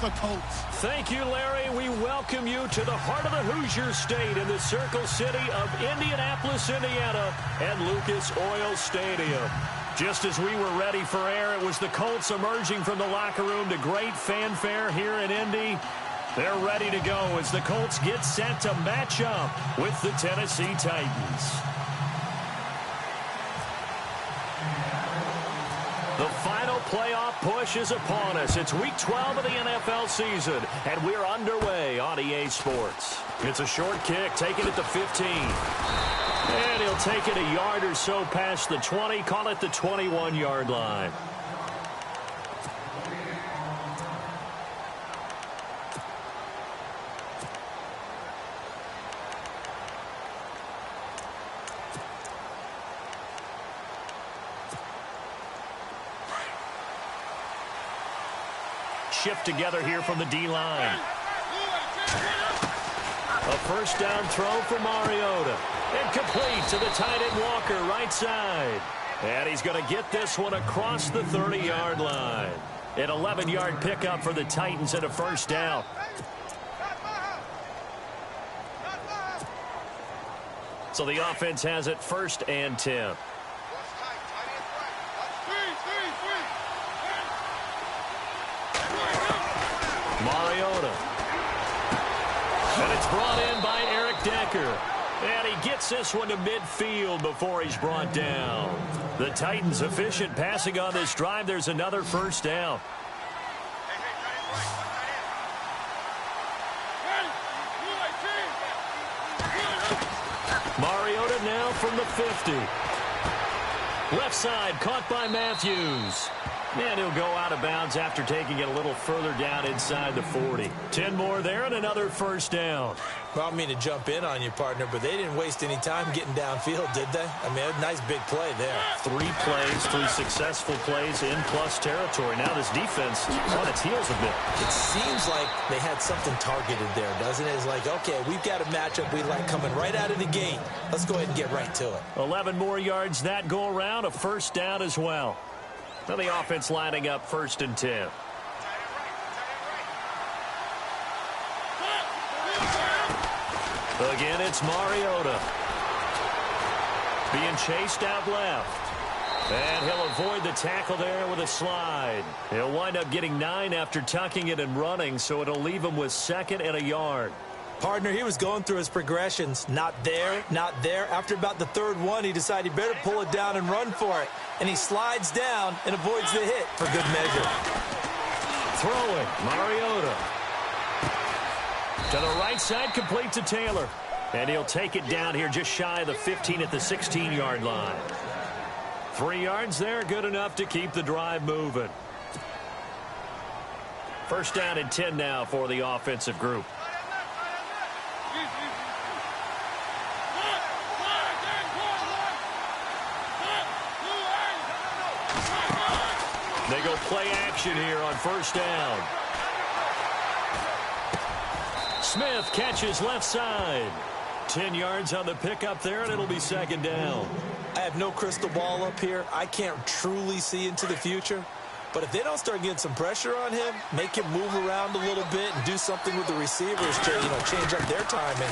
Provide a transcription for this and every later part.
the Colts. Thank you, Larry. We welcome you to the heart of the Hoosier State in the Circle City of Indianapolis, Indiana, and Lucas Oil Stadium. Just as we were ready for air, it was the Colts emerging from the locker room to great fanfare here in Indy. They're ready to go as the Colts get set to match up with the Tennessee Titans. The final playoff push is upon us. It's Week 12 of the NFL season, and we're underway on EA Sports. It's a short kick, taken at the 15. And he'll take it a yard or so past the 20, call it the 21-yard line. Shift together here from the D-line. A first down throw for Mariota. And complete to the tight end Walker, right side. And he's going to get this one across the 30-yard line. An 11-yard pickup for the Titans and a first down. So the offense has it 1st and 10. Mariota. And it's brought in by Eric Decker. And he gets this one to midfield before he's brought down. The Titans efficient passing on this drive. There's another first down. Mariota now from the 50. Left side caught by Matthews. And he'll go out of bounds after taking it a little further down inside the 40. 10 more there and another first down. Well, I don't mean to jump in on you, partner, but they didn't waste any time getting downfield, did they? I mean, a nice big play there. 3 plays, 3 successful plays in plus territory. Now this defense on its heels a bit. It seems like they had something targeted there, doesn't it? It's like, okay, we've got a matchup we like coming right out of the gate. Let's go ahead and get right to it. 11 more yards that go around, a first down as well. Now the offense lining up 1st and 10. Again, it's Mariota. Being chased out left. And he'll avoid the tackle there with a slide. He'll wind up getting 9 after tucking it and running, so it'll leave him with 2nd and a yard. Partner, he was going through his progressions. Not there, not there. After about the 3rd one, he decided he better pull it down and run for it. And he slides down and avoids the hit for good measure. Throwing, Mariota. To the right side, complete to Taylor. And he'll take it down here just shy of the 15 at the 16-yard line. 3 yards there, good enough to keep the drive moving. First down and 10 now for the offensive group. They go play action here on first down. Smith catches left side. 10 yards on the pickup there, and it'll be 2nd down. I have no crystal ball up here. I can't truly see into the future. But if they don't start getting some pressure on him, make him move around a little bit and do something with the receivers to, change up their timing,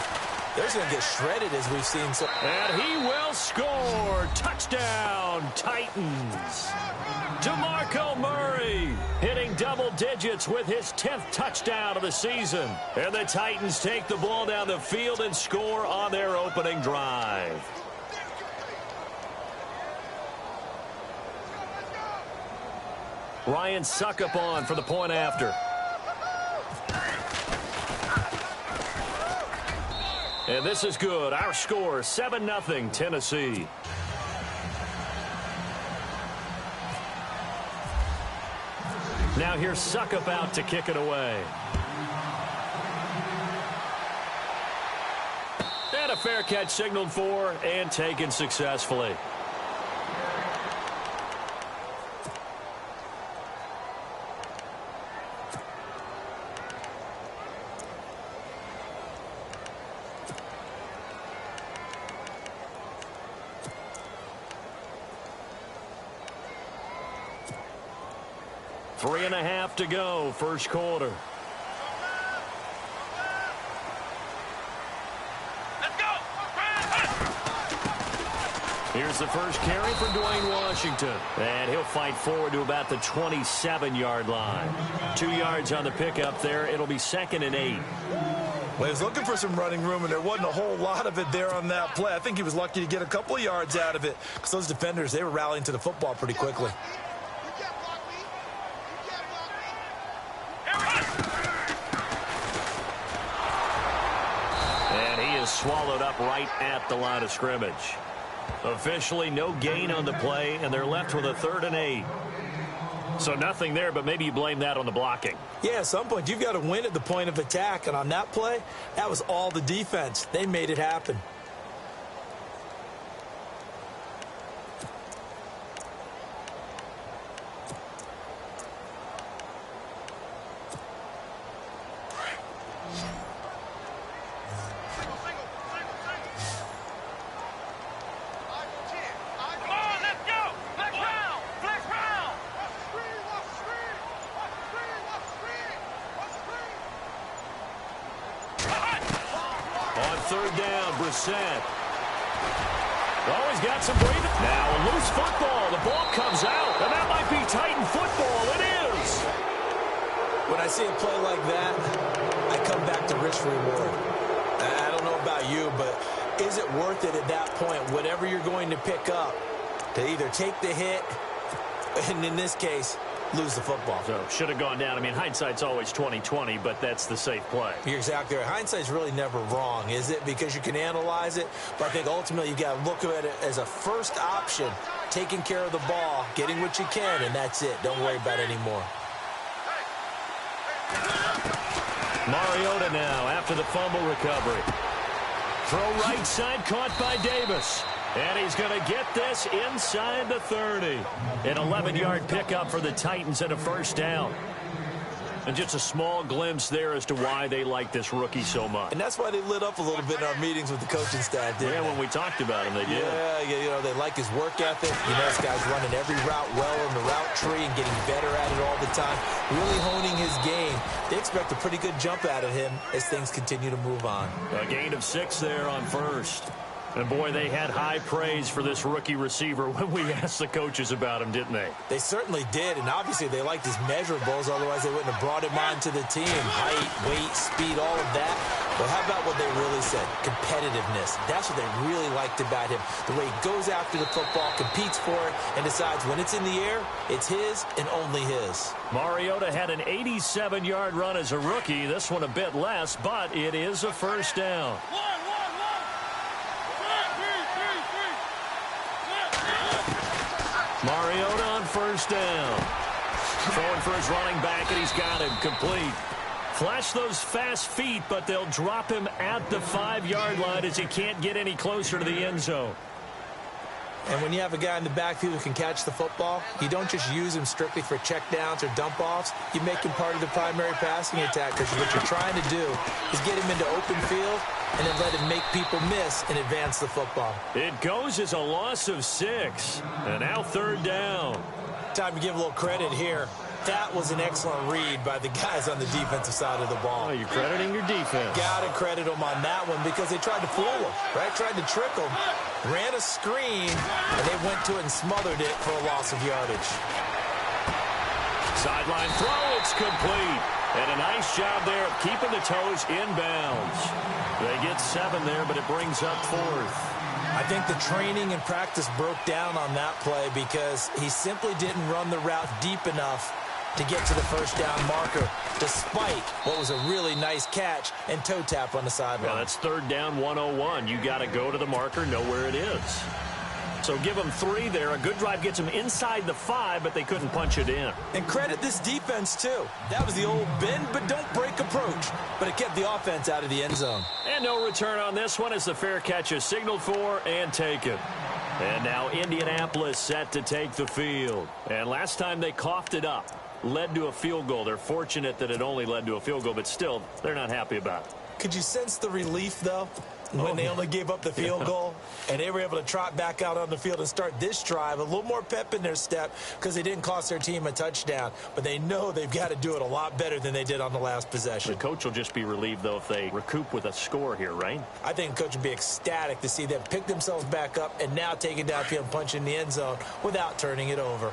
they're going to get shredded as we've seen. And he will score. Touchdown, Titans. DeMarco Murray hitting double digits with his 10th touchdown of the season. And the Titans take the ball down the field and score on their opening drive. Ryan Suckup on for the point after. And this is good. Our score, 7-0 Tennessee. Now here's Suckup out to kick it away. And a fair catch signaled for and taken successfully. Three and a half to go, first quarter. Here's the first carry for Dwayne Washington. And he'll fight forward to about the 27-yard line. 2 yards on the pickup there. It'll be 2nd and 8. Well, he was looking for some running room, and there wasn't a whole lot of it there on that play. I think he was lucky to get a couple of yards out of it because those defenders, they were rallying to the football pretty quickly. And he is swallowed up right at the line of scrimmage. Officially no gain on the play, and they're left with a 3rd and 8. So nothing there, but maybe you blame that on the blocking. Yeah, at some point, you've got to win at the point of attack. And on that play, that was all the defense. They made it happen. Oh, he's got some breathing. Now a loose football. The ball comes out, and that might be Titan football. It is. When I see a play like that, I come back to risk reward. I don't know about you, but is it worth it at that point, whatever you're going to pick up, to either take the hit, and in this case, lose the football? So should have gone down. I mean, hindsight's always 20/20, but that's the safe play. You're exactly right. Hindsight's really never wrong, is it? Because you can analyze it, but I think ultimately you got to look at it as a first option, taking care of the ball, getting what you can, and that's it. Don't worry about it anymore. Mariota now after the fumble recovery. Throw right side, caught by Davis. And he's going to get this inside the 30. An 11-yard pickup for the Titans and a first down. And just a small glimpse there as to why they like this rookie so much. And that's why they lit up a little bit in our meetings with the coaching staff, didn't they? When we talked about him, they did. Yeah, you know, they like his work ethic. You know, this guy's running every route well in the route tree and getting better at it all the time. Really honing his game. They expect a pretty good jump out of him as things continue to move on. A gain of 6 there on first. And, boy, they had high praise for this rookie receiver when we asked the coaches about him, didn't they? They certainly did, and obviously they liked his measurables. Otherwise, they wouldn't have brought him onto the team. Height, weight, speed, all of that. But how about what they really said? Competitiveness. That's what they really liked about him. The way he goes after the football, competes for it, and decides when it's in the air, it's his and only his. Mariota had an 87-yard run as a rookie. This one a bit less, but it is a first down. Mariota on first down. Throwing for his running back, and he's got him complete. Flash those fast feet, but they'll drop him at the 5-yard line as he can't get any closer to the end zone. And when you have a guy in the backfield who can catch the football, you don't just use him strictly for checkdowns or dump-offs. You make him part of the primary passing attack, because what you're trying to do is get him into open field and then let him make people miss and advance the football. It goes as a loss of 6. And now 3rd down. Time to give a little credit here. That was an excellent read by the guys on the defensive side of the ball. Oh, you're crediting your defense. Got to credit them on that one because they tried to fool him, right? Tried to trick him, ran a screen, and they went to it and smothered it for a loss of yardage. Sideline throw, it's complete. And a nice job there of keeping the toes inbounds. They get 7 there, but it brings up 4th. I think the training and practice broke down on that play because he simply didn't run the route deep enough to get to the first down marker, despite what was a really nice catch and toe tap on the sideline. Yeah, that's 3rd down 101. You got to go to the marker, know where it is. So give them 3 there. A good drive gets them inside the 5, but they couldn't punch it in. And credit this defense, too. That was the old bend but don't break approach, but it kept the offense out of the end zone. And no return on this one as the fair catch is signaled for and taken. And now Indianapolis set to take the field. And last time they coughed it up. Led to a field goal. They're fortunate that it only led to a field goal, but still, they're not happy about it. Could you sense the relief, though? when they only gave up the field goal, and they were able to trot back out on the field and start this drive. A little more pep in their step because they didn't cost their team a touchdown. But they know they've got to do it a lot better than they did on the last possession. The coach will just be relieved, though, if they recoup with a score here, right? I think the coach would be ecstatic to see them pick themselves back up and now take it downfield and punch in the end zone without turning it over.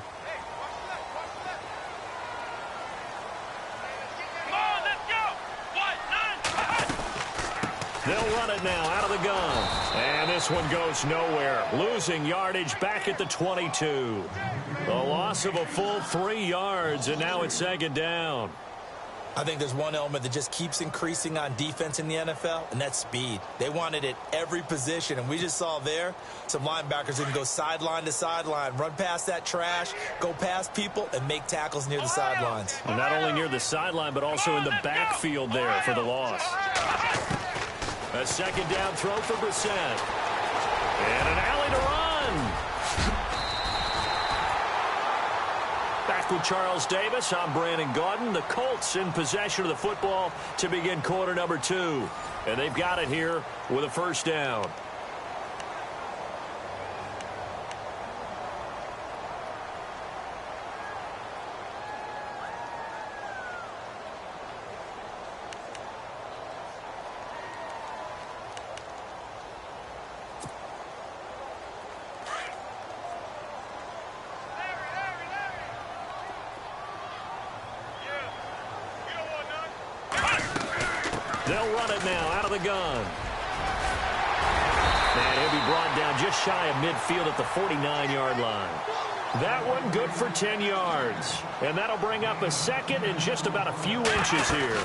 They'll run it now out of the gun. And this one goes nowhere. Losing yardage back at the 22. A loss of a full 3 yards, and now it's second down. I think there's one element that just keeps increasing on defense in the NFL, and that's speed. They want it at every position, and we just saw there some linebackers who can go sideline to sideline, run past that trash, go past people, and make tackles near the sidelines. And not only near the sideline, but also in the backfield there for the loss. A second down throw for Brissett. And an alley to run. Back with Charles Davis, I'm Brandon Gaudin. The Colts in possession of the football to begin quarter number 2. And they've got it here with a first down. They'll run it now out of the gun. And he'll be brought down just shy of midfield at the 49-yard line. That one good for 10 yards. And that'll bring up a second and just about a few inches here.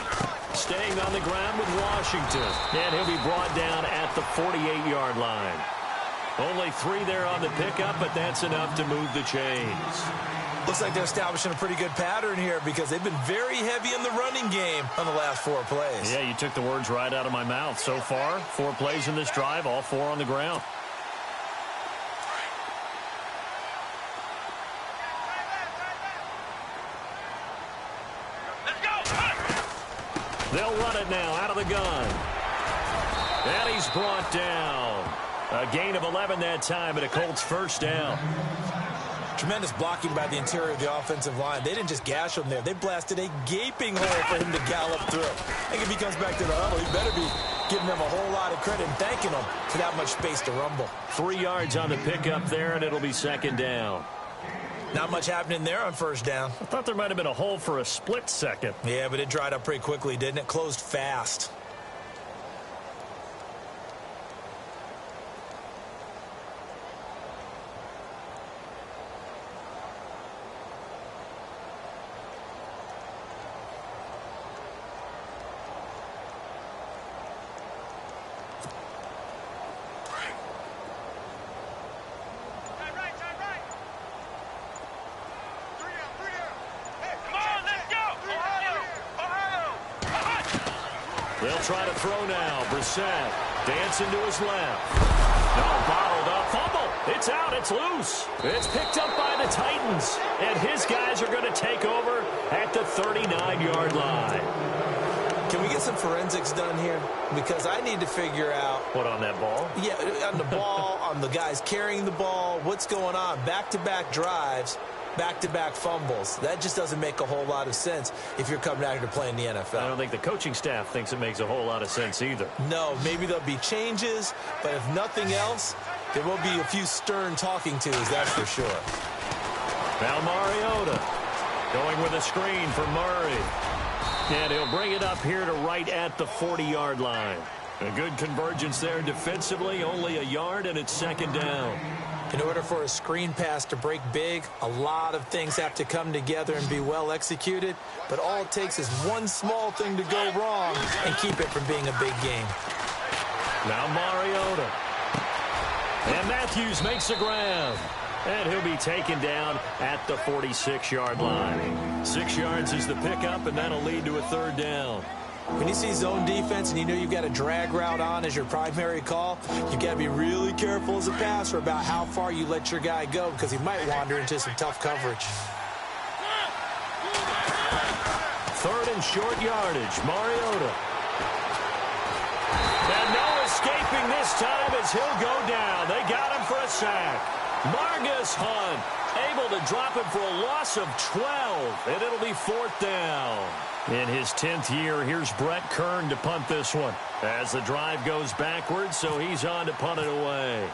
Staying on the ground with Washington. And he'll be brought down at the 48-yard line. Only 3 there on the pickup, but that's enough to move the chains. Looks like they're establishing a pretty good pattern here because they've been very heavy in the running game on the last 4 plays. Yeah, you took the words right out of my mouth. So far, 4 plays in this drive, all 4 on the ground. They'll run it now out of the gun. And he's brought down. A gain of 11 that time, and a Colts first down. Tremendous blocking by the interior of the offensive line. They didn't just gash him there. They blasted a gaping hole for him to gallop through. I think if he comes back to the huddle, he better be giving them a whole lot of credit and thanking them for that much space to rumble. 3 yards on the pickup there, and it'll be second down. Not much happening there on first down. I thought there might have been a hole for a split second. Yeah, but it dried up pretty quickly, didn't it? Closed fast. They'll try to throw now. Brissett dancing to his left. No, bottled up. Fumble. It's out. It's loose. It's picked up by the Titans. And his guys are going to take over at the 39-yard line. Can we get some forensics done here? Because I need to figure out... What, on that ball? Yeah, on the ball, on the guys carrying the ball. What's going on? Back-to-back drives, back-to-back fumbles. That just doesn't make a whole lot of sense if you're coming out here to play in the NFL. I don't think the coaching staff thinks it makes a whole lot of sense either. No, maybe there'll be changes, but if nothing else, there will be a few stern talking tos, that's for sure. Now Mariota going with a screen for Murray. And he'll bring it up here to right at the 40-yard line. A good convergence there defensively, only a yard, and it's second down. In order for a screen pass to break big, a lot of things have to come together and be well executed, but all it takes is one small thing to go wrong and keep it from being a big game. Now Mariota. And Matthews makes the grab. And he'll be taken down at the 46-yard line. 6 yards is the pickup, and that'll lead to a third down. When you see zone defense and you know you've got a drag route on as your primary call, you've got to be really careful as a passer about how far you let your guy go because he might wander into some tough coverage. Third and short yardage. Mariota. And no escaping this time as he'll go down. They got him for a sack. Margus Hunt able to drop him for a loss of 12, and it'll be 4th down. In his 10th year, here's Brett Kern to punt this one. As the drive goes backwards, so he's on to punt it away.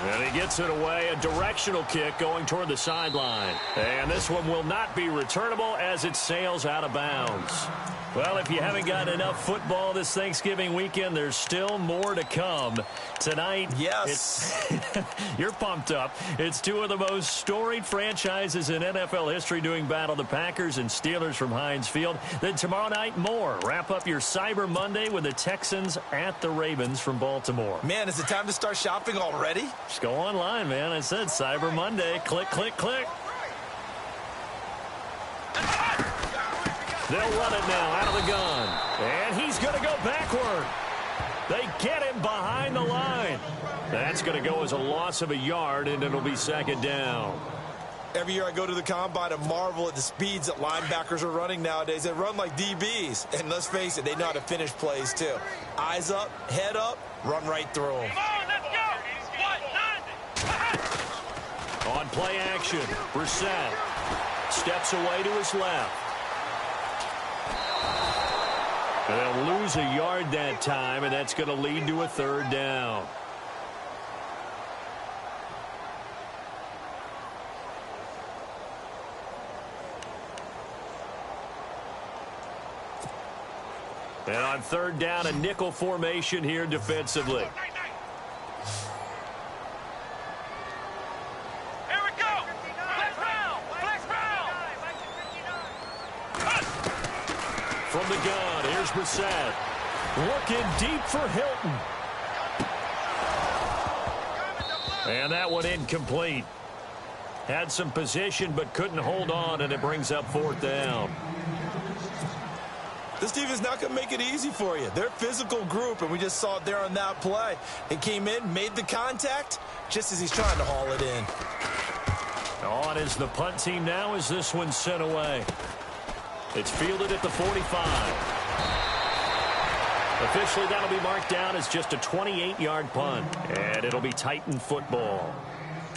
And he gets it away, a directional kick going toward the sideline. And this one will not be returnable as it sails out of bounds. Well, if you haven't got enough football this Thanksgiving weekend, there's still more to come. Tonight, yes, you're pumped up. It's two of the most storied franchises in NFL history doing battle, the Packers and Steelers from Heinz Field. Then tomorrow night, more. Wrap up your Cyber Monday with the Texans at the Ravens from Baltimore. Man, is it time to start shopping already? Just go online, man. I said Cyber Monday. Click, click, click. They'll run it now out of the gun. And he's going to go backward. They get him behind the line. That's going to go as a loss of a yard, and it'll be 2nd down. Every year I go to the combine and marvel at the speeds that linebackers are running nowadays. They run like DBs. And let's face it, they know how to finish plays too. Eyes up, head up, run right through them. Come on, let's go. On play action, Brissett steps away to his left. They'll lose a yard that time, and that's going to lead to a 3rd down. And on 3rd down, a nickel formation here defensively. Here we go. Flex round. From the gun, here's Brissett. Looking deep for Hilton. And that one incomplete. Had some position but couldn't hold on, and it brings up 4th down. This team is not going to make it easy for you. They're a physical group, and we just saw it there on that play. He came in, made the contact, just as he's trying to haul it in. On is the punt team now as this one's sent away. It's fielded at the 45. Officially, that'll be marked down as just a 28-yard punt, and it'll be Titan football.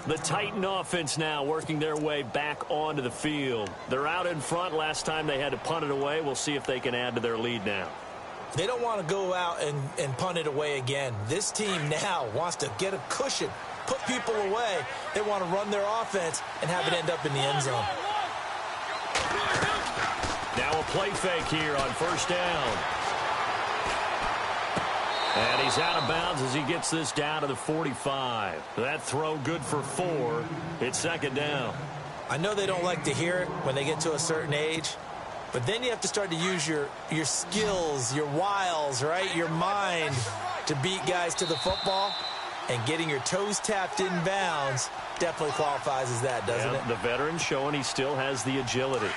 The Titan offense now working their way back onto the field. They're out in front. Last time they had to punt it away. We'll see if they can add to their lead now. They don't want to go out and punt it away again. This team now wants to get a cushion, put people away. They want to run their offense and have it end up in the end zone. Now a play fake here on 1st down. And he's out of bounds as he gets this down to the 45. That throw good for 4. It's 2nd down. I know they don't like to hear it when they get to a certain age, but then you have to start to use your skills, your wiles, right? Your mind to beat guys to the football. And getting your toes tapped in bounds definitely qualifies as that, doesn't it? The veteran showing he still has the agility.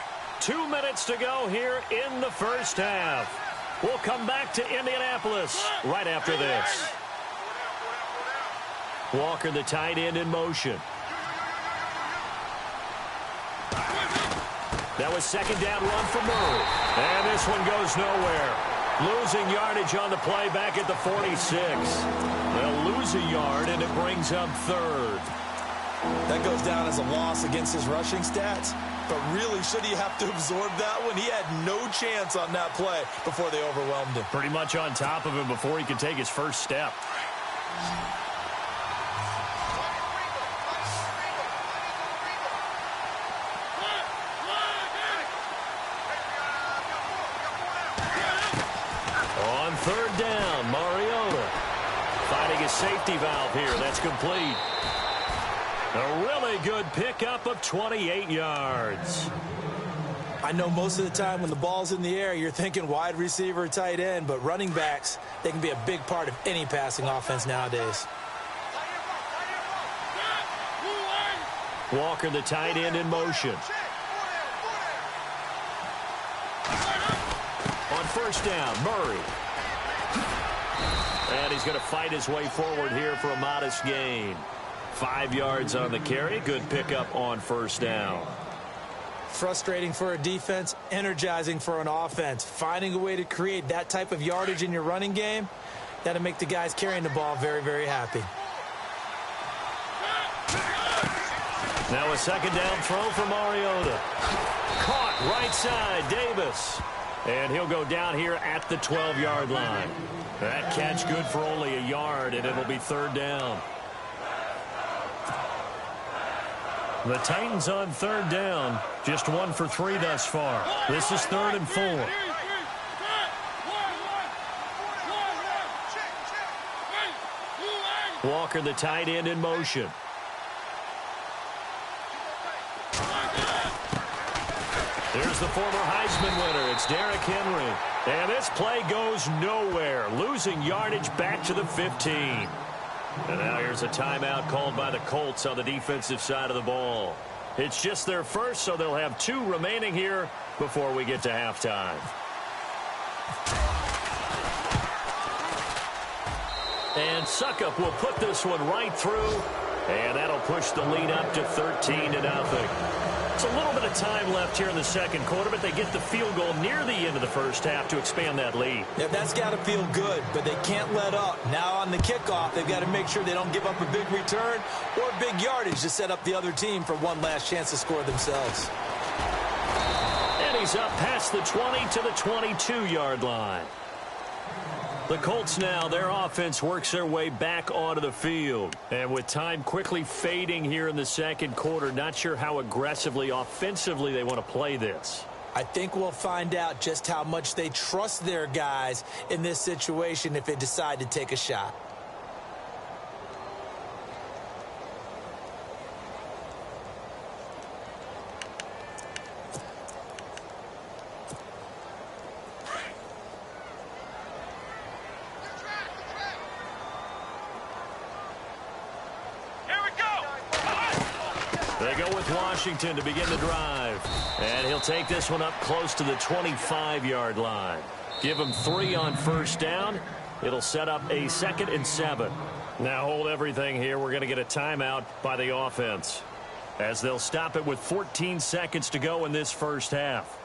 2 minutes to go here in the 1st half. We'll come back to Indianapolis right after this. Walker, the tight end, in motion. That was 2nd down run for Murray. And this one goes nowhere. Losing yardage on the play back at the 46. They'll lose a yard, and it brings up 3rd. That goes down as a loss against his rushing stats. But really, should he have to absorb that one? He had no chance on that play before they overwhelmed him. Pretty much on top of him before he could take his first step. On 3rd down, Mariota finding his safety valve here. That's complete. A really good pickup of 28 yards. I know most of the time when the ball's in the air, you're thinking wide receiver, tight end, but running backs, they can be a big part of any passing offense nowadays. Walker, the tight end, in motion. On 1st down, Murray. And he's going to fight his way forward here for a modest gain. 5 yards on the carry. Good pickup on 1st down. Frustrating for a defense, energizing for an offense. Finding a way to create that type of yardage in your running game, that'll make the guys carrying the ball very, very happy. Now a second down throw for Mariota. Caught right side, Davis. And he'll go down here at the 12-yard line. That catch good for only a yard, and it'll be third down. The Titans on third down, just 1 for 3 thus far. This is 3rd and 4. Walker, the tight end, in motion. There's the former Heisman winner. It's Derrick Henry. And this play goes nowhere, losing yardage back to the 15. And now here's a timeout called by the Colts on the defensive side of the ball. It's just their first, so they'll have 2 remaining here before we get to halftime. And Suckup will put this one right through, and that'll push the lead up to 13-0. It's a little bit of time left here in the second quarter, but they get the field goal near the end of the first half to expand that lead. Yeah, that's got to feel good, but they can't let up. Now on the kickoff, they've got to make sure they don't give up a big return or big yardage to set up the other team for one last chance to score themselves. And he's up past the 20 to the 22-yard line. The Colts now, their offense works their way back onto the field. And with time quickly fading here in the second quarter, not sure how aggressively, offensively they want to play this. I think we'll find out just how much they trust their guys in this situation if they decide to take a shot. They go with Washington to begin the drive. And he'll take this one up close to the 25-yard line. Give him 3 on first down. It'll set up a 2nd and 7. Now hold everything here. We're going to get a timeout by the offense, as they'll stop it with 14 seconds to go in this first half.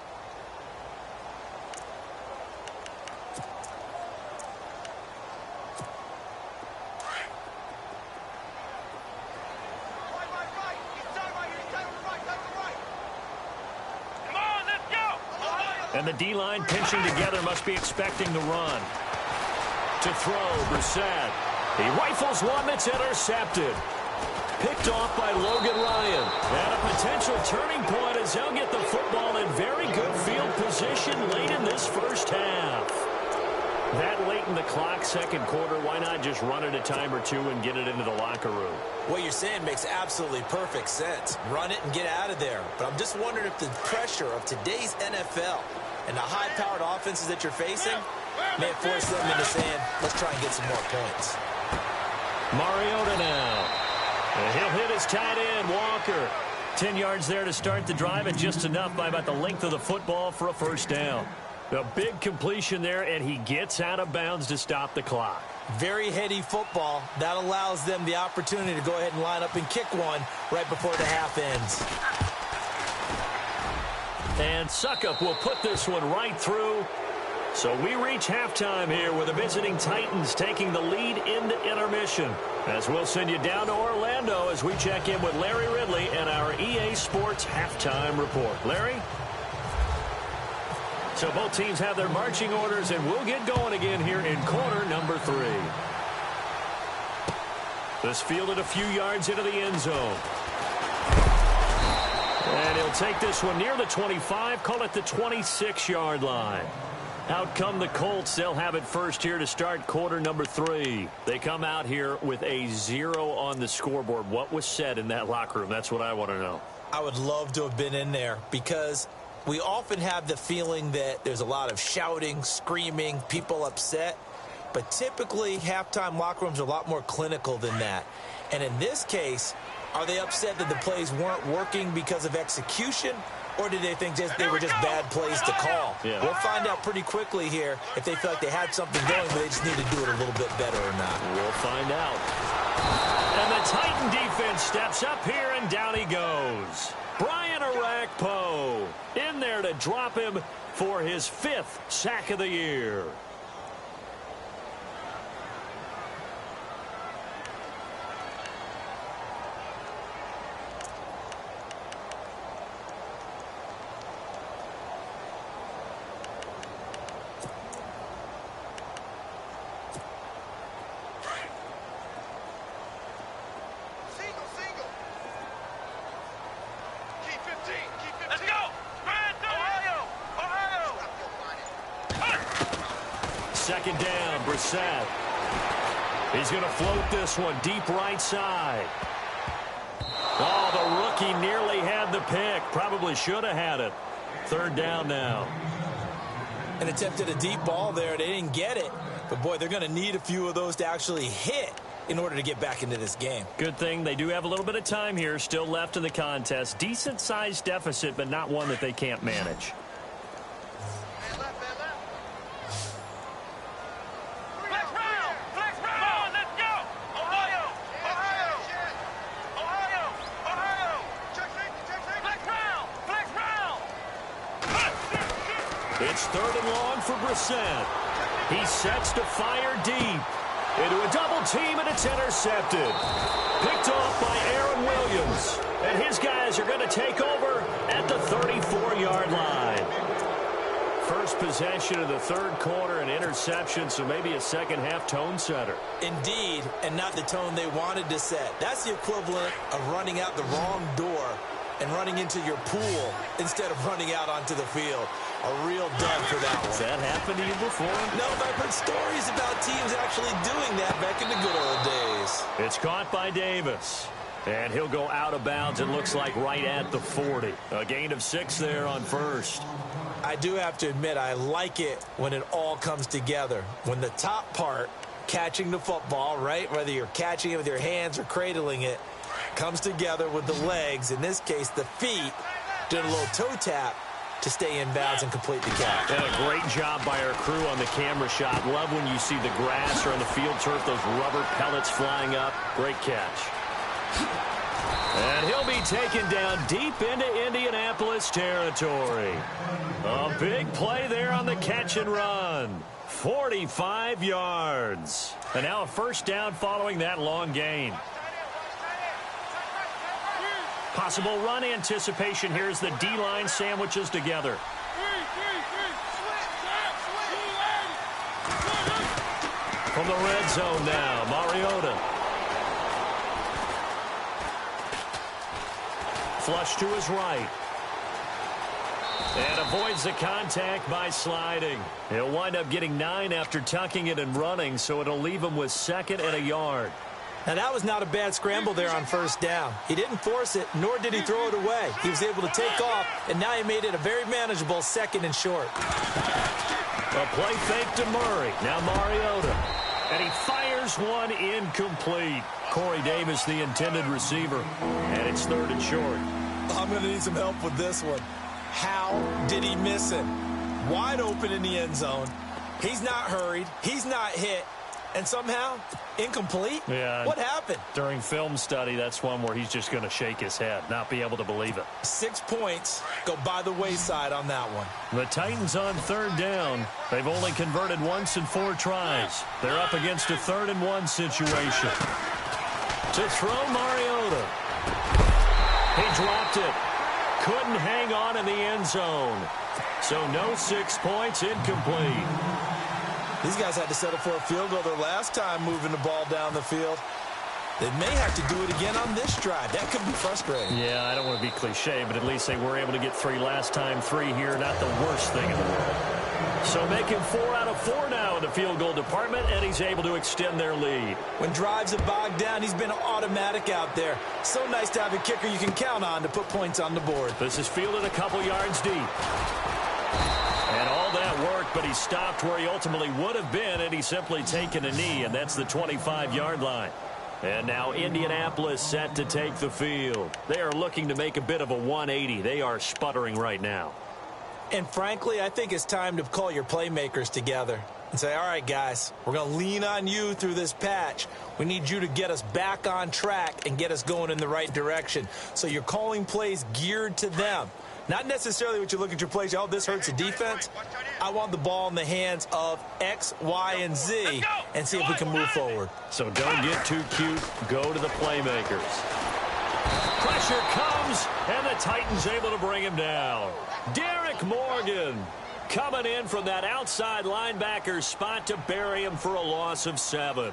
And the D-line pinching together must be expecting the run. To throw, Brissett. He rifles one that's intercepted. Picked off by Logan Ryan. And a potential turning point as they'll get the football in very good field position late in this first half. That late in the clock, second quarter, why not just run it a time or 2 and get it into the locker room? What you're saying makes absolutely perfect sense. Run it and get out of there. But I'm just wondering if the pressure of today's NFL and the high-powered offenses that you're facing may force them into saying, let's try and get some more points. Mariota now. And he'll hit his tight end, Walker. 10 yards there to start the drive, and just enough by about the length of the football for a first down. A big completion there, and he gets out of bounds to stop the clock. Very heady football. That allows them the opportunity to go ahead and line up and kick one right before the half ends. And Suckup will put this one right through. So we reach halftime here with the visiting Titans taking the lead into intermission. As we'll send you down to Orlando as we check in with Larry Ridley and our EA Sports halftime report. Larry? So both teams have their marching orders, and we'll get going again here in quarter number 3. This fielded a few yards into the end zone. And he'll take this one near the 25, call it the 26-yard line. Out come the Colts. They'll have it first here to start quarter number 3. They come out here with a 0 on the scoreboard. What was said in that locker room? That's what I want to know. I would love to have been in there, because we often have the feeling that there's a lot of shouting, screaming, people upset. But typically, halftime locker rooms are a lot more clinical than that. And in this case, are they upset that the plays weren't working because of execution, or did they think they were just bad plays to call? Yeah. We'll find out pretty quickly here if they feel like they had something going, but they just need to do it a little bit better or not. We'll find out. And the Titan defense steps up here, and down he goes. Brian Orakpo in there to drop him for his 5th sack of the year. Let's go! Ohio! Second down, Brissett. He's going to float this one deep right side. Oh, the rookie nearly had the pick. Probably should have had it. Third down now. And attempted a deep ball there. They didn't get it. But, boy, they're going to need a few of those to actually hit in order to get back into this game. Good thing they do have a little bit of time here still left in the contest. Decent-sized deficit, but not one that they can't manage. It's third and long for Brissett. He sets to fire deep. Into a double team, and it's intercepted. Picked off by Aaron Williams. And his guys are going to take over at the 34-yard line. First possession of the third quarter, an interception, so maybe a second-half tone setter. Indeed, and not the tone they wanted to set. That's the equivalent of running out the wrong door and running into your pool instead of running out onto the field. A real dud for that one. Has that happened to you before? No, but I've heard stories about teams actually doing that back in the good old days. It's caught by Davis. And he'll go out of bounds, it looks like, right at the 40. A gain of 6 there on first. I do have to admit, I like it when it all comes together. When the top part, catching the football, right, whether you're catching it with your hands or cradling it, comes together with the legs, in this case the feet, did a little toe tap to stay in bounds and complete the catch. And a great job by our crew on the camera shot. Love when you see the grass or on the field turf, those rubber pellets flying up. Great catch. And he'll be taken down deep into Indianapolis territory. A big play there on the catch and run. 45 yards. And now a first down following that long gain. Possible run anticipation here as the D-line sandwiches together. From the red zone now, Mariota. Flush to his right. And avoids the contact by sliding. He'll wind up getting 9 after tucking it and running, so it'll leave him with 2nd and a yard. Now, that was not a bad scramble there on first down. He didn't force it, nor did he throw it away. He was able to take off, and now he made it a very manageable 2nd and short. A play fake to Murray. Now Mariota. And he fires one incomplete. Corey Davis, the intended receiver. And it's 3rd and short. I'm going to need some help with this one. How did he miss it? Wide open in the end zone. He's not hurried. He's not hit. And somehow, incomplete? Yeah. What happened? During film study, that's one where he's just going to shake his head, not be able to believe it. 6 points go by the wayside on that one. The Titans on 3rd down. They've only converted once in 4 tries. They're up against a 3rd and 1 situation. To throw Mariota. He dropped it. Couldn't hang on in the end zone. So no 6 points, incomplete. These guys had to settle for a field goal their last time moving the ball down the field. They may have to do it again on this drive. That could be frustrating. Yeah, I don't want to be cliche, but at least they were able to get 3 last time. 3 here, not the worst thing in the world. So making 4 out of 4 now in the field goal department, and he's able to extend their lead. When drives have bogged down, he's been automatic out there. So nice to have a kicker you can count on to put points on the board. This is fielded a couple yards deep. And all that worked, but he stopped where he ultimately would have been, and he's simply taken a knee, and that's the 25-yard line. And now Indianapolis set to take the field. They are looking to make a bit of a 180. They are sputtering right now. And frankly, I think it's time to call your playmakers together. and say, all right, guys, we're going to lean on you through this patch. We need you to get us back on track and get us going in the right direction. So you're calling plays geared to them. Not necessarily what you look at your plays, oh, this hurts the defense. I want the ball in the hands of X, Y, and Z and see if we can move forward. So don't get too cute. Go to the playmakers. Pressure comes, and the Titans able to bring him down. Derek Morgan coming in from that outside linebacker spot to bury him for a loss of 7.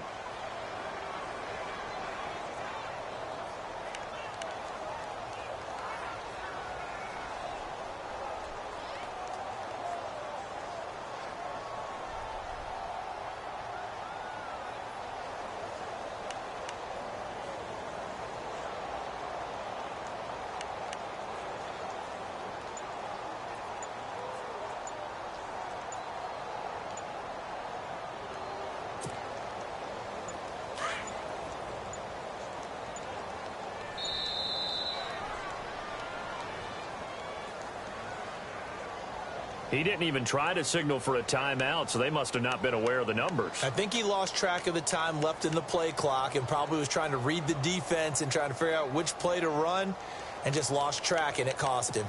He didn't even try to signal for a timeout, so they must have not been aware of the numbers. I think he lost track of the time left in the play clock and probably was trying to read the defense and trying to figure out which play to run and just lost track, and it cost him.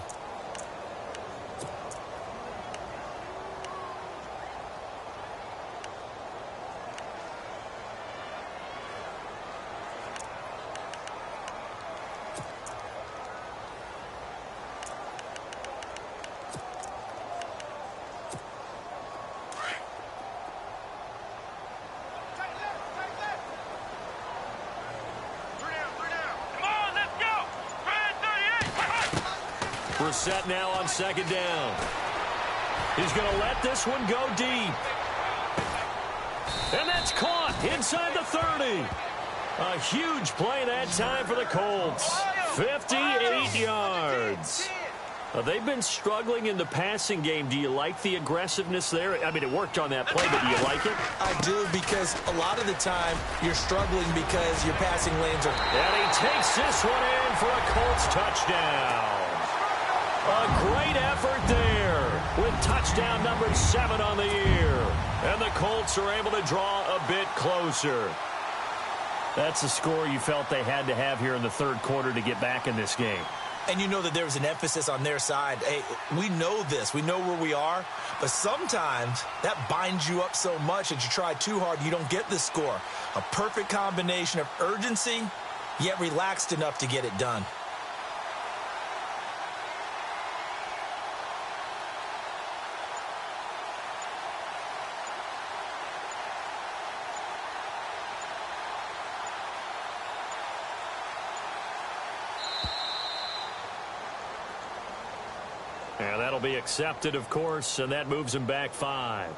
We're set now on 2nd down. He's going to let this one go deep. And that's caught inside the 30. A huge play that time for the Colts. 58 yards. They've been struggling in the passing game. Do you like the aggressiveness there? I mean, it worked on that play, but do you like it? I do, because a lot of the time you're struggling because your passing lanes are... And he takes this one in for a Colts touchdown. A great effort there with touchdown number 7 on the year. And the Colts are able to draw a bit closer. That's the score you felt they had to have here in the 3rd quarter to get back in this game. And you know that there was an emphasis on their side. Hey, we know this. We know where we are. But sometimes that binds you up so much that you try too hard, you don't get the score. A perfect combination of urgency, yet relaxed enough to get it done. And that'll be accepted, of course, and that moves him back 5.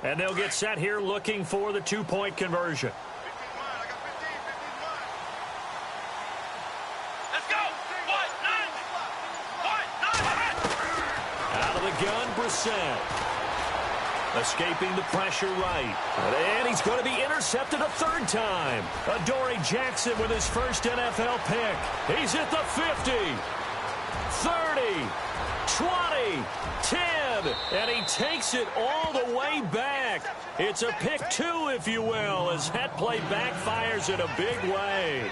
And they'll get set here looking for the 2-point conversion. Let's go. Out of the gun, Brissett. Escaping the pressure right. And he's going to be intercepted a 3rd time. Adoree Jackson with his first NFL pick. He's at the 50, 30, 20, 10, and he takes it all the way back. It's a pick 2, if you will, as that play backfires in a big way.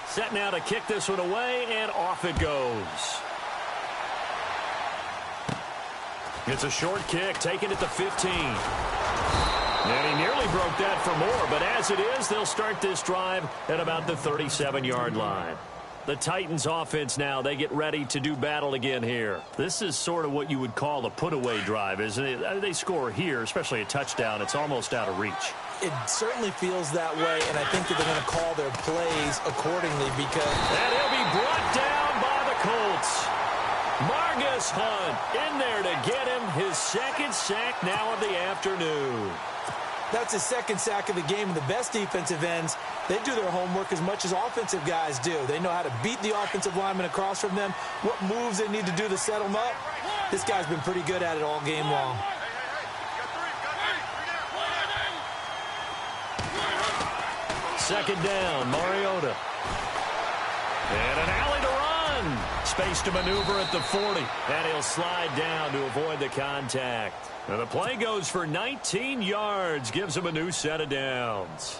Set now to kick this one away, and off it goes. It's a short kick, taken at the 15. And he nearly broke that for more, but as it is, they'll start this drive at about the 37-yard line. The Titans offense now, they get ready to do battle again here. This is sort of what you would call a put-away drive, isn't it? They score here, especially a touchdown. It's almost out of reach. It certainly feels that way, and I think that they're going to call their plays accordingly because... And he'll be brought down by the Colts. Morgan Kareem Hunt in there to get him his second sack now of the afternoon. That's his second sack of the game. And the best defensive ends, they do their homework as much as offensive guys do. They know how to beat the offensive lineman across from them, what moves they need to do to set them up. This guy's been pretty good at it all game long. Second down, Mariota. And an alley to run. Space to maneuver at the 40. And he'll slide down to avoid the contact. And the play goes for 19 yards. Gives him a new set of downs.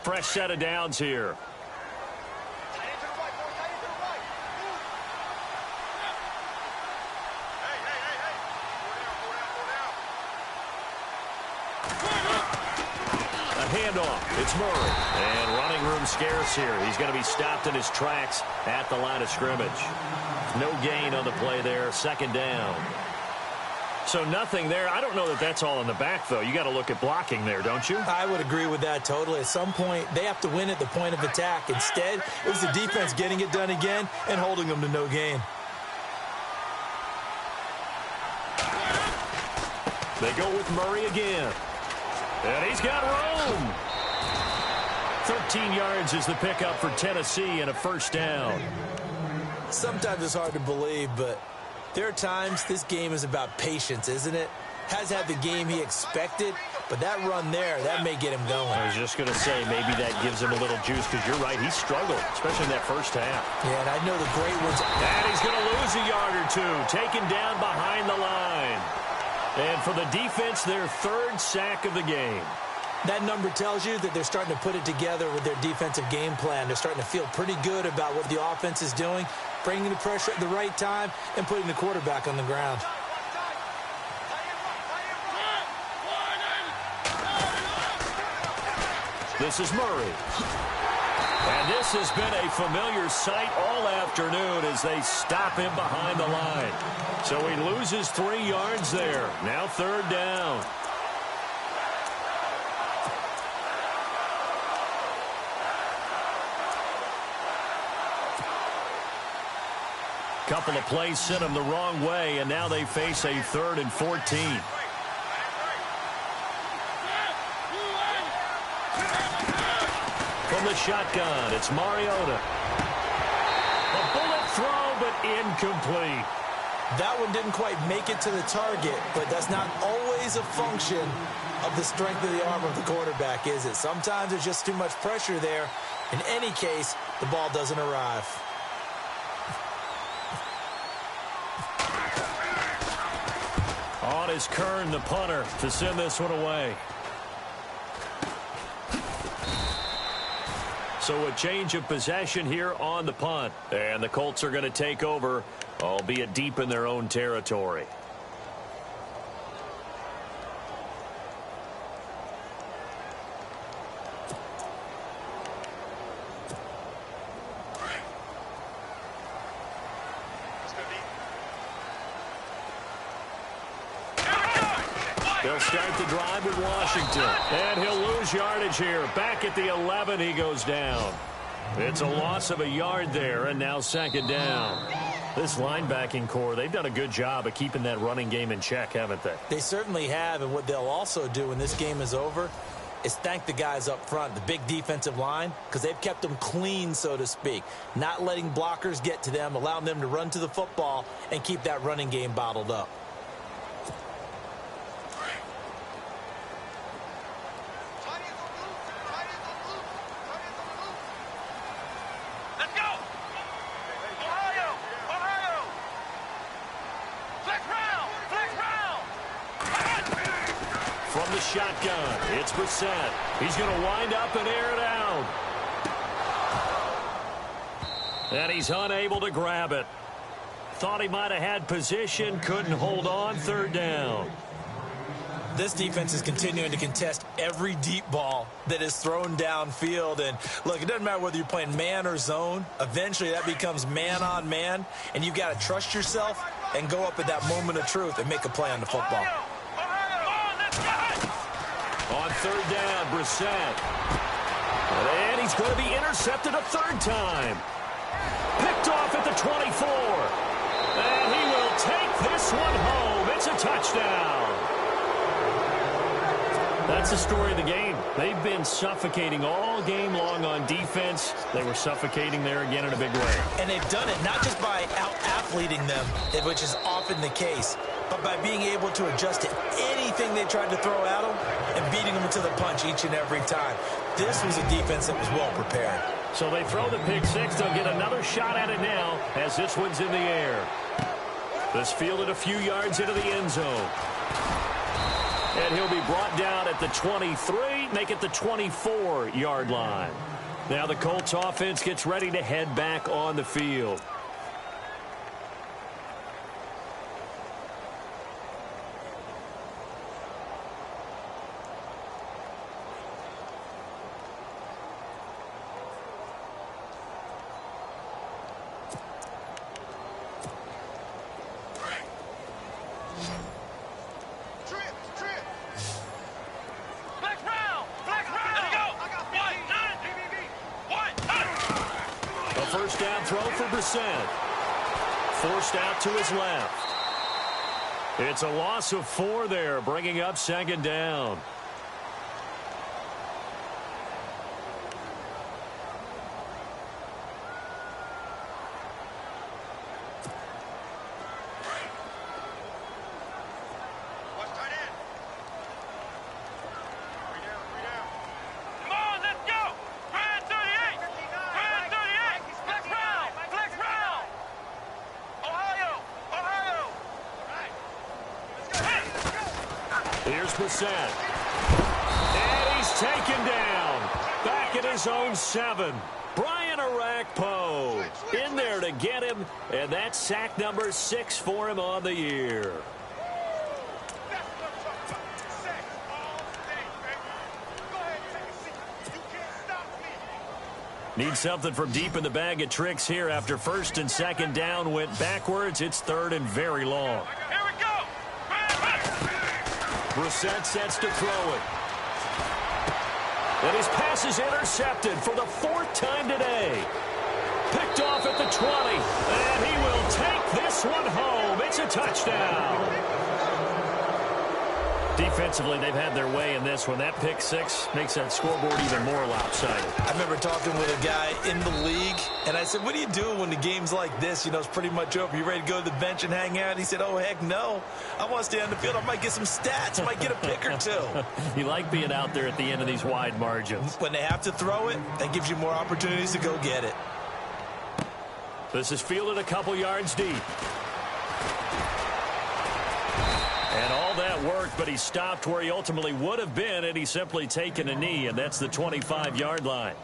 Fresh set of downs here. Handoff. It's Murray. And running room scarce here. He's going to be stopped in his tracks at the line of scrimmage. No gain on the play there. Second down. So nothing there. I don't know that that's all in the back, though. You got to look at blocking there, don't you? I would agree with that totally. At some point, they have to win at the point of attack. Instead, it was the defense getting it done again and holding them to no gain. They go with Murray again. And he's got room. 13 yards is the pickup for Tennessee and a first down. Sometimes it's hard to believe, but there are times this game is about patience, isn't it? Has had the game he expected, but that run there, that may get him going. I was just going to say, maybe that gives him a little juice, because you're right, he struggled, especially in that first half. Yeah, and I know the great ones. And he's going to lose a yard or two, taken down behind the line. And for the defense, their third sack of the game. That number tells you that they're starting to put it together with their defensive game plan. They're starting to feel pretty good about what the offense is doing, bringing the pressure at the right time, and putting the quarterback on the ground. This is Murray. And this has been a familiar sight all afternoon as they stop him behind the line. So he loses 3 yards there. Now third down. Couple of plays sent him the wrong way, and now they face a 3rd and 14. From the shotgun, it's Mariota. A bullet throw, but incomplete. That one didn't quite make it to the target, but that's not always a function of the strength of the arm of the quarterback, is it? Sometimes there's just too much pressure there. In any case, the ball doesn't arrive. On is Kern, the punter, to send this one away. So a change of possession here on the punt. And the Colts are going to take over, albeit deep in their own territory. They'll start the drive with Washington. And he'll lose yardage here. Back at the 11, he goes down. It's a loss of a yard there, and now second down. This linebacking core, they've done a good job of keeping that running game in check, haven't they? They certainly have, and what they'll also do when this game is over is thank the guys up front, the big defensive line, because they've kept them clean, so to speak. Not letting blockers get to them, allowing them to run to the football and keep that running game bottled up. Shotgun. It's Brissett. He's going to wind up and air it out. And he's unable to grab it. Thought he might have had position. Couldn't hold on. Third down. This defense is continuing to contest every deep ball that is thrown downfield. And, look, it doesn't matter whether you're playing man or zone. Eventually, that becomes man on man. And you've got to trust yourself and go up at that moment of truth and make a play on the football. On third down, Brissett. And he's going to be intercepted a third time. Picked off at the 24. And he will take this one home. It's a touchdown. That's the story of the game. They've been suffocating all game long on defense. They were suffocating there again in a big way. And they've done it not just by out-athleting them, which is often the case, but by being able to adjust to anything they tried to throw at them and beating them to the punch each and every time. This was a defense that was well prepared. So they throw the pick six. They'll get another shot at it now as this one's in the air. This fielded a few yards into the end zone. And he'll be brought down at the 23, make it the 24-yard line. Now the Colts offense gets ready to head back on the field. First down throw for Brissett. Forced out to his left. It's a loss of 4 there, bringing up second down. Here's Brissett. And he's taken down. Back at his own 7. Brian Arakpo in there to get him. And that's sack number 6 for him on the year. Need something from deep in the bag of tricks here after first and second down went backwards. It's third and very long. Brissett sets to throw it. And his pass is intercepted for the 4th time today. Picked off at the 20. And he will take this one home. It's a touchdown. Defensively, they've had their way in this one. That pick six makes that scoreboard even more lopsided. I remember talking with a guy in the league, and I said, what do you do when the game's like this? You know, it's pretty much over. You ready to go to the bench and hang out? He said, oh, heck no. I want to stay on the field. I might get some stats. I might get a pick or two. You like being out there at the end of these wide margins. When they have to throw it, that gives you more opportunities to go get it. This is fielded a couple yards deep. And all that worked, but he stopped where he ultimately would have been, and he's simply taken a knee, and that's the 25-yard line.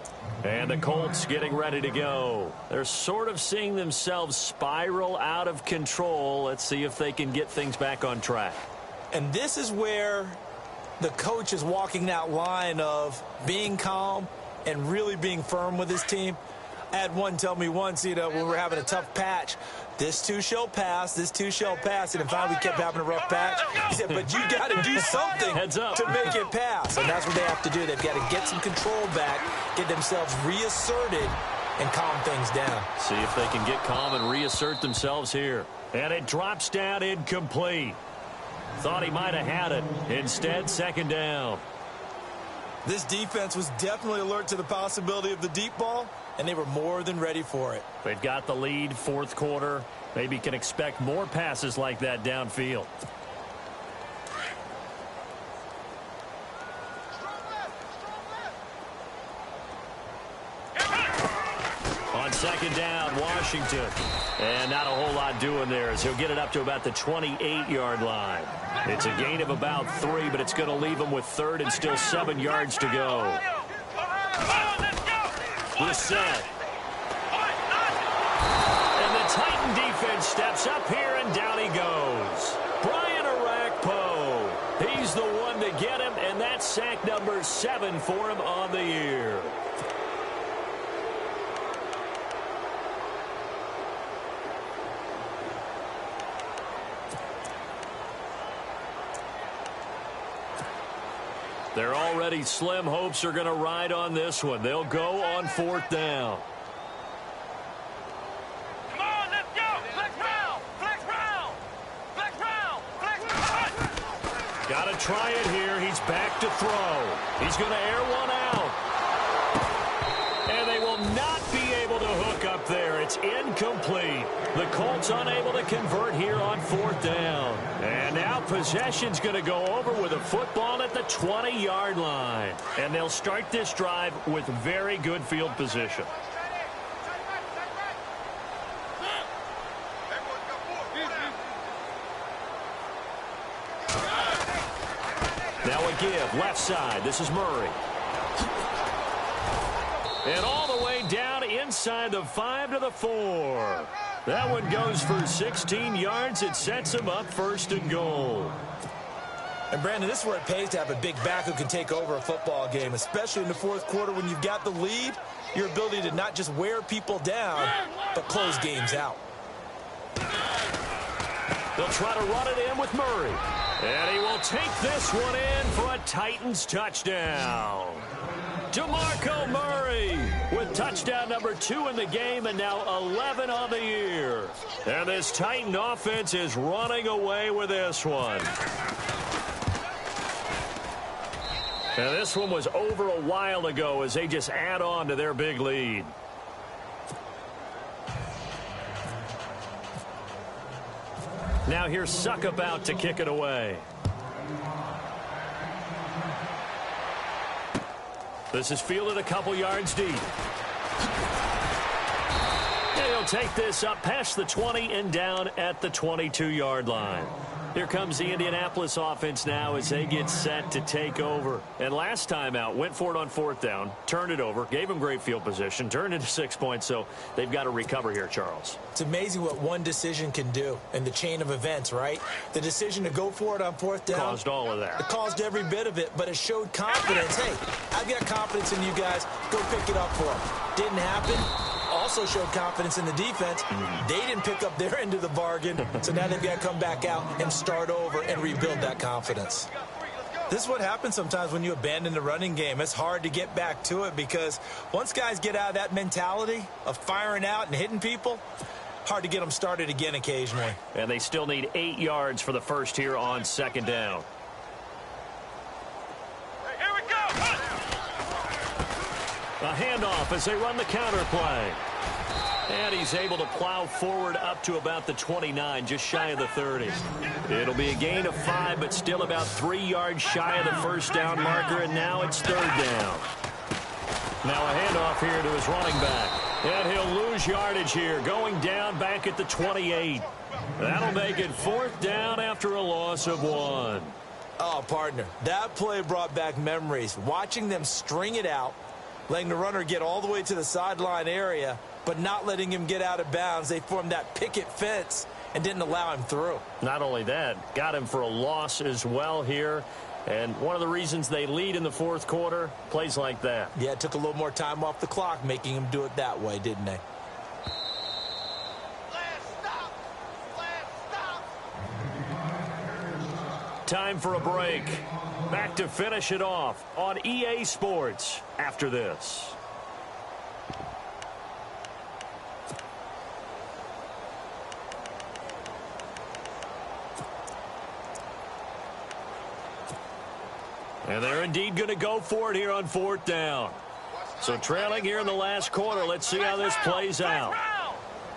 And the Colts getting ready to go. They're sort of seeing themselves spiral out of control. Let's see if they can get things back on track. And this is where the coach is walking that line of being calm and really being firm with his team. I had one tell me once, you know, when we were having a tough patch, this too shall pass, this too shall pass. And in fact, we kept having a rough patch. He said, but you got to do something to make it pass. And that's what they have to do. They've got to get some control back, get themselves reasserted, and calm things down. See if they can get calm and reassert themselves here. And it drops down incomplete. Thought he might have had it. Instead, second down. This defense was definitely alert to the possibility of the deep ball, and they were more than ready for it. They've got the lead, fourth quarter. Maybe can expect more passes like that downfield. On second down, Washington. And not a whole lot doing there as he'll get it up to about the 28-yard line. It's a gain of about 3, but it's going to leave him with third and still 7 yards to go. Brissett. And the Titan defense steps up here, and down he goes. Brian Arakpo. He's the one to get him, and that's sack number 7 for him on the year. They're already slim hopes are going to ride on this one. They'll go on fourth down. Got to try it here. He's back to throw. He's going to air one out. And they will not be able to hook up there. It's incomplete. The Colts unable to convert here on 4th down. And now possession's going to go over with a football at the 20-yard line. And they'll start this drive with very good field position. Now a give, left side. This is Murray. And all the way down inside the 5 to the 4. That one goes for 16 yards. It sets him up 1st and goal. And, Brandon, this is where it pays to have a big back who can take over a football game, especially in the 4th quarter when you've got the lead, your ability to not just wear people down, but close games out. They'll try to run it in with Murray. And he will take this one in for a Titans touchdown. DeMarco Murray with touchdown number 2 in the game and now 11 on the year. And this Titan offense is running away with this one. And this one was over a while ago as they just add on to their big lead. Now here's Suckup out to kick it away. This is fielded a couple yards deep. And he'll take this up past the 20 and down at the 22-yard line. Here comes the Indianapolis offense now as they get set to take over. And last time out, went for it on 4th down, turned it over, gave them great field position, turned into 6 points, so they've got to recover here, Charles. It's amazing what one decision can do in the chain of events, right? The decision to go for it on 4th down. Caused all of that. It caused every bit of it, but it showed confidence. Hey, I've got confidence in you guys. Go pick it up for them. Didn't happen. Also showed confidence in the defense. They didn't pick up their end of the bargain, so now they've got to come back out and start over and rebuild that confidence. This is what happens sometimes when you abandon the running game. It's hard to get back to it because once guys get out of that mentality of firing out and hitting people, hard to get them started again occasionally. And they still need 8 yards for the first here on 2nd down. Here we go! A handoff as they run the counter play. And he's able to plow forward up to about the 29, just shy of the 30. It'll be a gain of 5, but still about 3 yards shy of the 1st down marker, and now it's 3rd down. Now a handoff here to his running back. And he'll lose yardage here, going down back at the 28. That'll make it 4th down after a loss of 1. Oh, partner, that play brought back memories. Watching them string it out, letting the runner get all the way to the sideline area, but not letting him get out of bounds. They formed that picket fence and didn't allow him through. Not only that, got him for a loss as well here. And one of the reasons they lead in the 4th quarter, plays like that. Yeah, it took a little more time off the clock, making him do it that way, didn't they? Time for a break. Back to finish it off on EA Sports after this. And they're indeed going to go for it here on 4th down. So trailing here in the last quarter. Let's see how this plays out.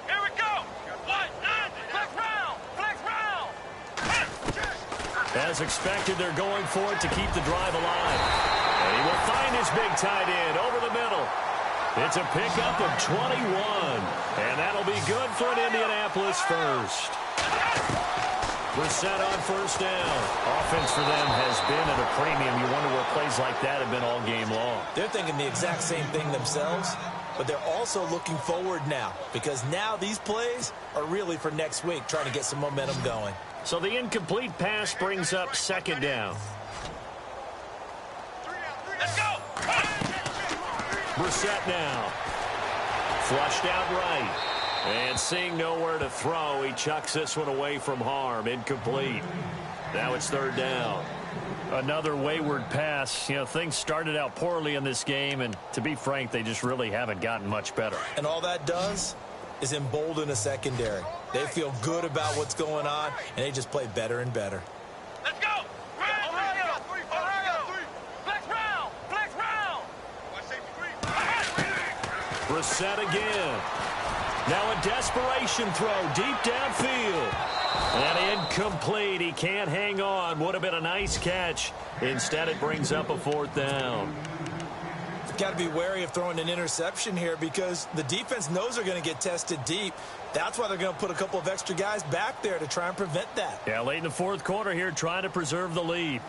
Here we go! Flex round! Flex round! As expected, they're going for it to keep the drive alive. And he will find his big tight end over the middle. It's a pickup of 21. And that'll be good for an Indianapolis first. Brissett on 1st down. Offense for them has been at a premium. You wonder where plays like that have been all game long. They're thinking the exact same thing themselves, but they're also looking forward now because now these plays are really for next week, trying to get some momentum going. So the incomplete pass brings up 2nd down. Let's go! Brissett now. Flushed out right. And seeing nowhere to throw, he chucks this one away from harm. Incomplete. Now it's 3rd down. Another wayward pass. You know, things started out poorly in this game, and to be frank, they just really haven't gotten much better. And all that does is embolden a secondary. They feel good about what's going on, and they just play better and better. Let's go! Brissett again. Now a desperation throw deep downfield. And incomplete. He can't hang on. Would have been a nice catch. Instead, it brings up a 4th down. Got to be wary of throwing an interception here because the defense knows they're going to get tested deep. That's why they're going to put a couple of extra guys back there to try and prevent that. Yeah, late in the 4th quarter here, trying to preserve the lead.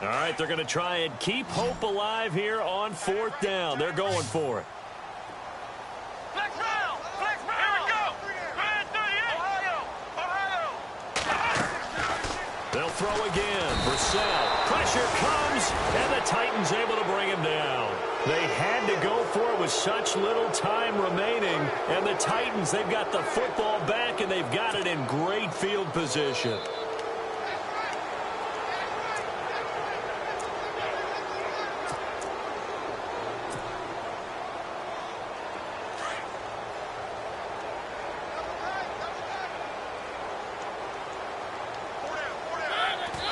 All right, they're going to try and keep hope alive here on 4th down. They're going for it. Flex round! Flex round! Here we go! Man 38! Ohio! They'll throw again. Brissett. Pressure comes, and the Titans able to bring him down. They had to go for it with such little time remaining. And the Titans, they've got the football back, and they've got it in great field position.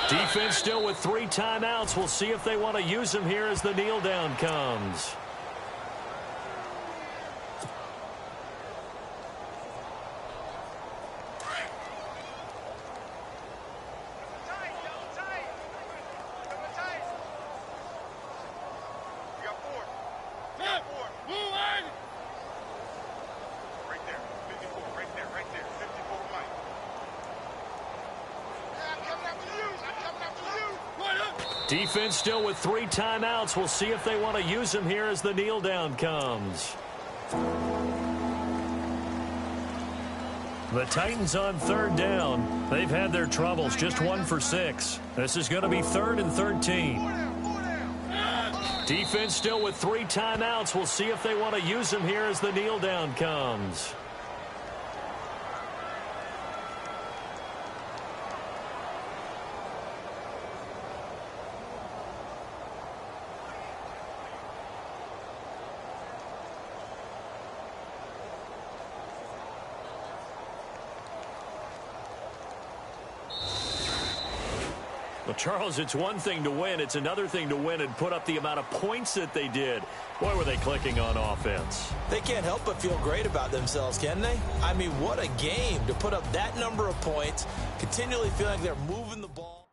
Defense still with 3 timeouts. We'll see if they want to use them here as the kneel down comes. Defense still with 3 timeouts. We'll see if they want to use them here as the kneel down comes. The Titans on 3rd down. They've had their troubles, just 1 for 6. This is going to be 3rd and 13. Defense still with 3 timeouts. We'll see if they want to use them here as the kneel down comes. Well, Charles, it's one thing to win. It's another thing to win and put up the amount of points that they did. Boy, were they clicking on offense. They can't help but feel great about themselves, can they? I mean, what a game to put up that number of points, continually feeling like they're moving the ball.